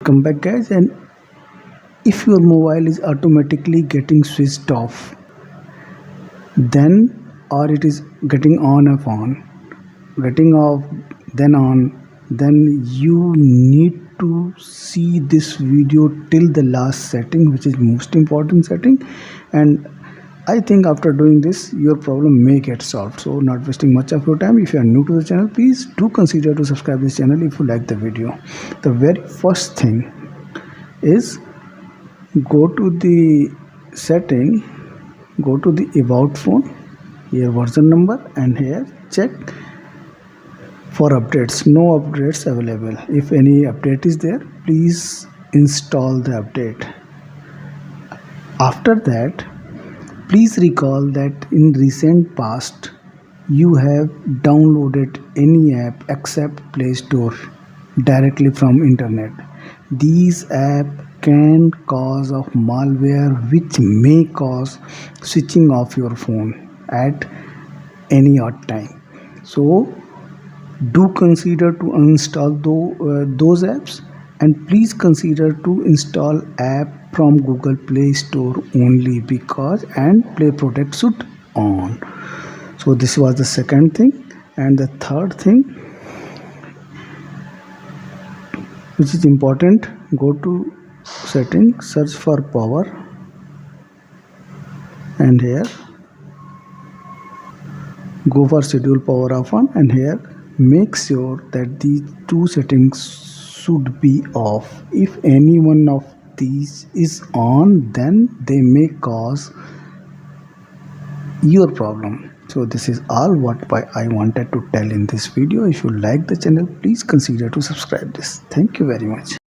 come back guys, and if your mobile is automatically getting switched off, then or it is getting on or getting off then on, then you need to see this video till the last setting, which is most important setting. And I think after doing this your problem may get solved. So not wasting much of your time, if you are new to the channel, please do consider to subscribe this channel if you like the video. The very first thing is, go to the setting, go to the about phone, here version number, and here check for updates. No updates available. If any update is there, please install the update. After that, please recall that in recent past you have downloaded any app except Play Store directly from internet. These apps can cause of malware which may cause switching off your phone at any odd time. So do consider to uninstall those apps, and please consider to install app from Google Play Store only, because and Play Protect should on. So this was the second thing. And the third thing, which is important, go to settings, search for power, and here go for schedule power off on, and here make sure that these two settings should be off. If any one of these is on, then they may cause your problem. So this is all what I wanted to tell in this video. If you like the channel, please consider to subscribe this. Thank you very much.